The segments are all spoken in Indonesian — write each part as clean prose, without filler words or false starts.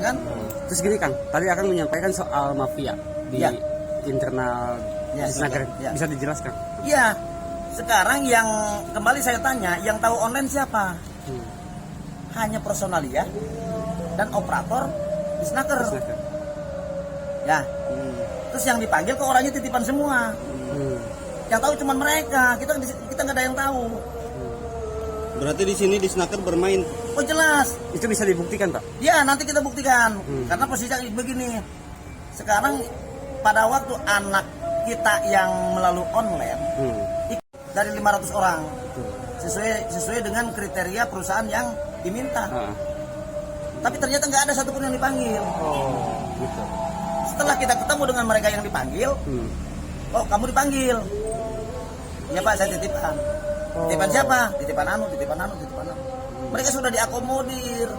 kan? Terus gini Kang, tadi akan menyampaikan soal mafia di internal Disnaker. Bisa dijelaskan? Iya. Sekarang yang kembali saya tanya, yang tahu online siapa? Hanya personalia dan operator Disnaker. Ya. Terus yang dipanggil kok orangnya titipan semua. Yang tahu cuma mereka. Kita nggak ada yang tahu. Berarti di sini Disnaker bermain. Oh jelas. Itu bisa dibuktikan Pak? Ya nanti kita buktikan. Karena posisinya begini. Sekarang pada waktu anak kita yang melalui online dari 500 orang sesuai dengan kriteria perusahaan yang diminta. Tapi ternyata nggak ada satupun yang dipanggil. Gitu. Setelah kita ketemu dengan mereka yang dipanggil, oh kamu dipanggil. Ya Pak, saya titipan. Titipan siapa? Titipan anu. Mereka sudah diakomodir.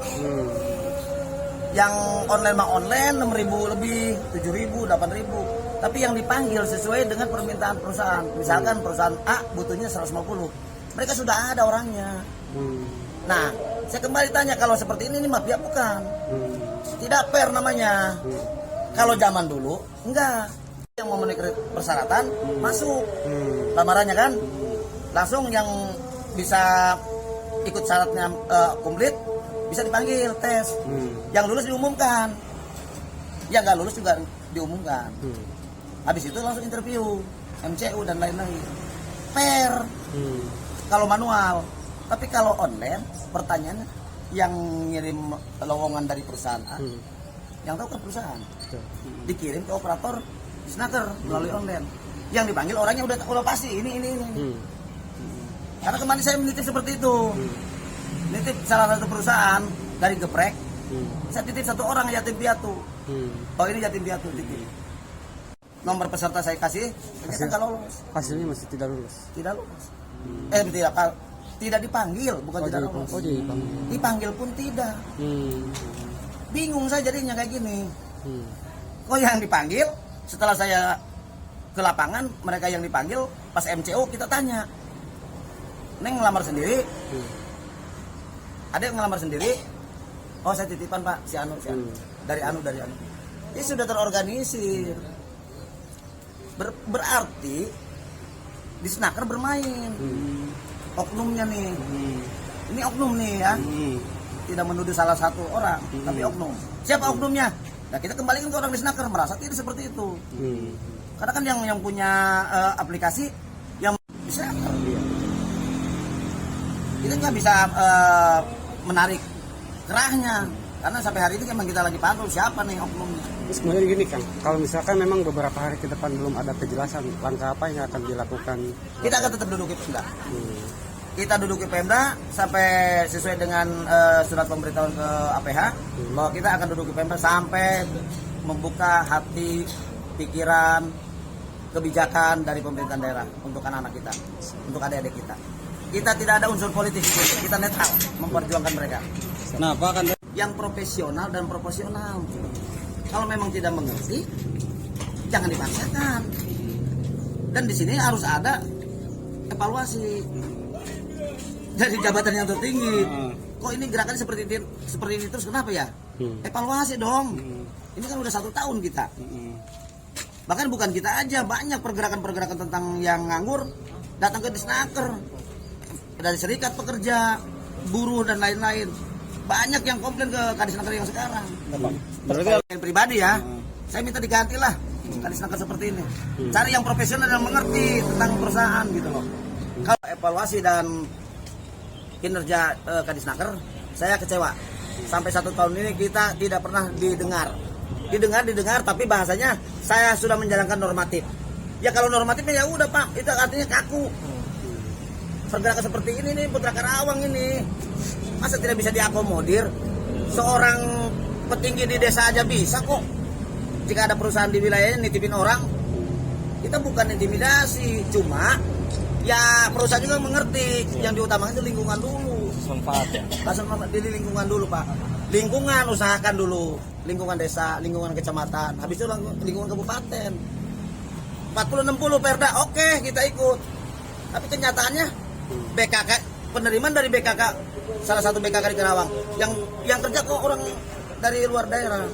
Yang online mah online 6.000 lebih, 7.000, 8.000. Tapi yang dipanggil sesuai dengan permintaan perusahaan. Misalkan perusahaan A butuhnya 150. Mereka sudah ada orangnya. Nah, saya kembali tanya, kalau seperti ini mafia bukan? Tidak fair namanya. Kalau zaman dulu enggak. Yang memenuhi persyaratan masuk lamarannya kan, langsung yang bisa ikut syaratnya komplit bisa dipanggil tes. Yang lulus diumumkan, yang nggak lulus juga diumumkan. Habis itu langsung interview MCU dan lain-lain. Fair kalau manual. Tapi kalau online, pertanyaannya yang ngirim lowongan dari perusahaan A, yang tahu kan perusahaan, dikirim ke operator Disnaker melalui online. Yang dipanggil orangnya udah pasti ini. Karena kemarin saya menitip seperti itu. Nitip salah satu perusahaan dari geprek. Saya titip satu orang yatim piatu. Oh ini yatim piatu titip. Nomor peserta saya kasih, ternyata nggak lolos. Hasilnya masih tidak lulus. Tidak lolos. Tidak dipanggil, bukan tidak lolos. Dipanggil pun tidak. Bingung saya jadinya kayak gini. Kok yang dipanggil? Setelah saya ke lapangan, mereka yang dipanggil pas MCO kita tanya, Neng ngelamar sendiri? Ada yang ngelamar sendiri? Oh saya titipan Pak, si Anu. Dari Anu. Ini sudah terorganisir. Berarti Disnaker bermain. Oknumnya nih. Ini oknum nih ya. Tidak menuduh salah satu orang, tapi oknum. Siapa oknumnya? Nah kita kembalikan ke orang Disnaker, merasa tidak seperti itu. Karena kan yang punya aplikasi yang bisa, kita nggak bisa menarik kerahnya. Karena sampai hari ini memang kita lagi pantau siapa nih oknumnya. Terus kemudian gini Kang, kalau misalkan memang beberapa hari ke depan belum ada kejelasan, langkah apa yang akan dilakukan? Kita akan tetap duduk di Pemda. Kita duduk di Pemda sampai sesuai dengan surat pemberitahuan ke APH bahwa kita akan duduk di Pemda sampai membuka hati, pikiran, kebijakan dari pemerintahan daerah untuk anak-anak kita, untuk adik-adik kita. Kita tidak ada unsur politis di sini, kita netral memperjuangkan mereka. Kenapa kan? Yang profesional dan proporsional. Kalau memang tidak mengerti, jangan dipaksakan. Dan di sini harus ada evaluasi dari jabatan yang tertinggi. Kok ini gerakan seperti ini terus, kenapa ya? Evaluasi dong. Ini kan udah 1 tahun kita. Bahkan bukan kita aja, banyak pergerakan-pergerakan tentang yang nganggur datang ke Disnaker, dari serikat pekerja, buruh dan lain-lain. Banyak yang komplain ke Kadisnaker yang sekarang. Berarti yang pribadi ya, saya minta digantilah Kadisnaker seperti ini. Cari yang profesional dan mengerti tentang perusahaan gitu loh. Kalau evaluasi dan kinerja Kadisnaker, saya kecewa. Sampai 1 tahun ini kita tidak pernah didengar, tapi bahasanya saya sudah menjalankan normatif. Ya kalau normatifnya ya udah Pak, itu artinya kaku. Pergerakan seperti ini nih, Putra Karawang ini, masa tidak bisa diakomodir? Seorang petinggi di desa aja bisa kok. Jika ada perusahaan di wilayahnya nitipin orang, kita bukan intimidasi, cuma ya perusahaan juga mengerti yang diutamakan itu lingkungan dulu. Sempat ya. Di lingkungan dulu Pak. Lingkungan usahakan dulu, lingkungan desa, lingkungan kecamatan, habis itu lingkungan kabupaten. 40-60 Perda, oke kita ikut. Tapi kenyataannya BKK, penerimaan dari BKK, salah satu BKK di Karawang, yang kerja kok orang dari luar daerah.